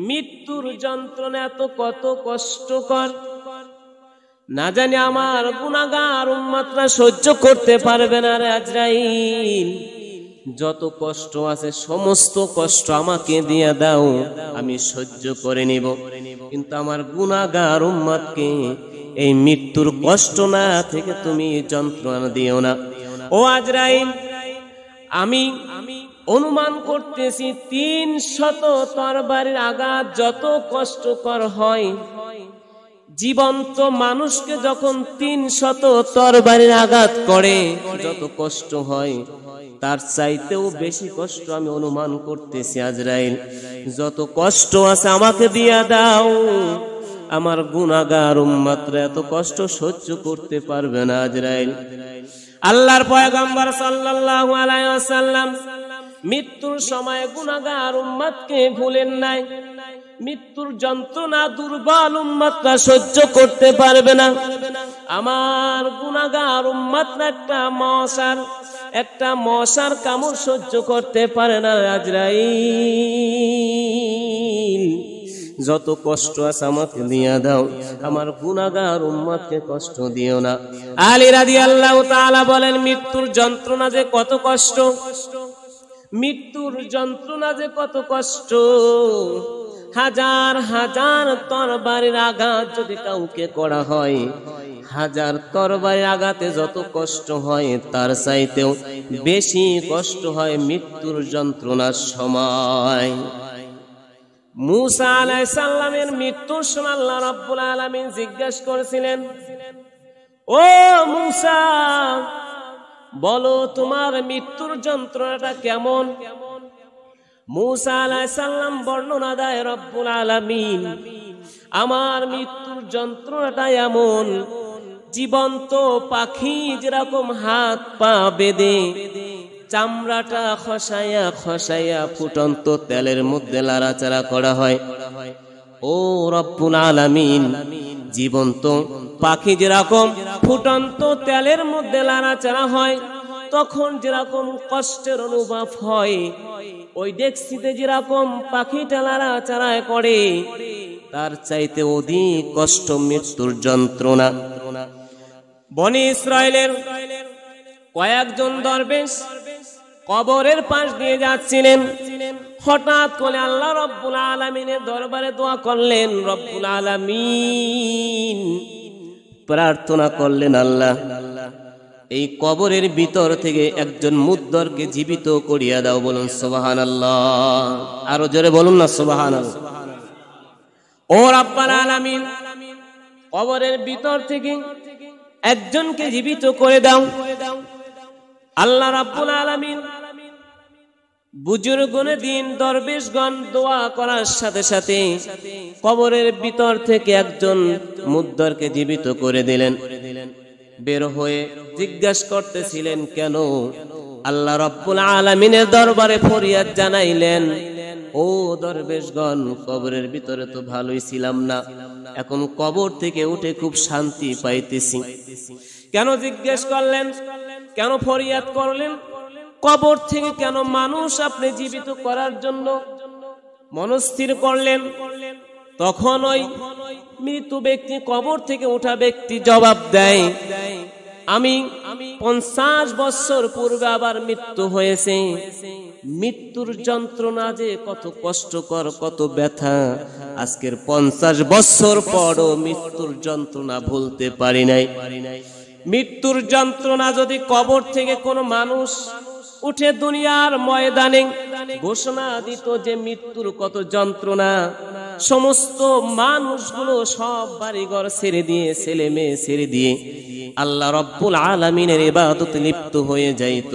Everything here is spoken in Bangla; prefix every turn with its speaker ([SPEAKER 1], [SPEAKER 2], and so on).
[SPEAKER 1] মৃত্যুর যন্ত্রণা এত কত কষ্টকর, না জানি আমার গুনাহগার উম্মতরা সহ্য করতে পারবে না। রে আজরাইল, যত কষ্ট আছে সমস্ত কষ্ট আমাকে দিয়ে দাও, আমি সহ্য করে নিব, কিন্তু আমার গুনাহগার উম্মতকে এই মৃত্যুর কষ্ট না থেকে তুমি যন্ত্রণা দিও না। ও আজরাইল, আমি অনুমান করতেছি 300 তরবারির আঘাত যত কষ্টকর হয়, জীবন্ত মানুষকে যখন 300 তরবারির আঘাত করে যত কষ্ট হয়, তার চাইতেও বেশি কষ্ট আমি অনুমান করতেছি। আজরাইল, যত কষ্ট আছে আমাকে দিয়া দাও, আমার গুনাহগার উম্মতরা এত কষ্ট সহ্য করতে পারবে না। আজরাইল, আল্লাহর পয়গম্বর সাল্লাল্লাহু আলাইহি ওয়াসাল্লাম মৃত্যুর সময় গুনাহগার উম্মতকে ভুলেন নাই। মৃত্যুর যন্ত্রণা দুর্বল উম্মতরা সহ্য করতে পারবে না। আমার গুনাহগার উম্মতরা একটা মশার কামড় সহ্য করতে পারে না। আজরাইল, যত কষ্ট আছে আমাকে দিয়া দাও, আমার গুনাহগার উম্মতকে কষ্ট দিও না। আলী রাদিয়াল্লাহু তাআলা বলেন, মৃত্যুর যন্ত্রণা যে কত কষ্ট, মৃত্যুর যন্ত্রণা যে কত কষ্ট। হাজার হাজার তরবারির আঘাত যদি কাউকে করা হয়, হাজার তরবারির আঘাতে যত কষ্ট হয়, তার চাইতেও বেশি কষ্ট হয় মৃত্যুর যন্ত্রণার সময়। মূসা আলাইহিস সালামের মৃত্যুর সময় আল্লাহ রাব্বুল আলামিন জিজ্ঞাসা করেছিলেন, ও মূসা, বলো তোমার মৃত্যুর যন্ত্রণাটা কেমন? মূসা আলাইহিস সালাম বর্ণনা দেয় রব্বুল আলামিন, আমার মৃত্যুর যন্ত্রণাটা এমন, জীবন্ত পাখি যেরকম হাত পা বেঁধে চামড়াটা খসাইয়া খসাইয়া ফুটন্ত তেলের মধ্যে লাড়াচাড়া করা হয়, ও রব্বুল আলামিন, জীবন্ত পাখি যেরকম ফুটন্ত তেলের মধ্যে লাড়াচাড়া হয়, তখন যেরকম কষ্টের অনুভব হয়, ওই ডেক্সিতে যেরকম পাখিটা লাড়াচাড়া করে, তার চাইতে অধিক কষ্ট মৃত্যুর যন্ত্রণা। বনি ইসরায়েলের কয়েকজন দরবেশ কবরের পাশ দিয়ে যাচ্ছিলেন, হঠাৎ করে আল্লাহ রব্বুল আলামিনের দরবারে দোয়া করলেন। রব্বুল আলামিন প্রার্থনা করলেন, আল্লাহ, এই কবরের ভিতর থেকে একজন মুদ্দরকে জীবিত করিয়া দাও। বলুন সুবহানাল্লাহ, আরো জোরে বলুন না সুবহানাল্লাহ। ও রব্বুল আলামিন, কবরের ভিতর থেকে একজনকে জীবিত করে দাও। আল্লাহ রাব্বুল আলামিন বুজুর্গনে দিন দরবেশগণ দোয়া করার সাথে সাথে কবরের ভিতর থেকে একজন মুদ্দরকে জীবিত করে দিলেন। বের হয়ে জিজ্ঞাসা করতেছিলেন, কেন? আল্লাহ রাব্বুল আলামিনের দরবারে ফরিয়াদ জানাইলেন, ও দরবেশগণ, কবরের ভিতরে তো ভালোই ছিলাম না, এখন কবর থেকে উঠে খুব শান্তি পাইতেছি। কেন জিজ্ঞেস করলেন, কেন ফরিয়াদ করলেন? কবর থেকে কেন মানুষ আপনি জীবিত করার জন্য মনস্থির করলেন? তখন ওই মৃত ব্যক্তি, কবর থেকে ওঠা ব্যক্তি জবাব দেয়, আমি 50 বছর পূর্বে আবার মৃত্যু হয়েছে। মৃত্যুর যন্ত্রণা যে কত কষ্টকর, কত ব্যথা, আজকের 50 বছর পরও মৃত্যুর যন্ত্রণা ভুলতে পারি নাই। মৃত্যুর যন্ত্রণা যদি কবর থেকে কোনো মানুষ উঠে দুনিয়ার ময়দানে ঘোষণা দিত যে মৃত্যুর কত যন্ত্রণা, সমস্ত মানুষগুলো সব বাড়িঘর ছেড়ে দিয়ে, ছেলে মেয়ে ছেড়ে দিয়ে আল্লাহ রাব্বুল আলামিনের ইবাদতে লিপ্ত হয়ে যাইত।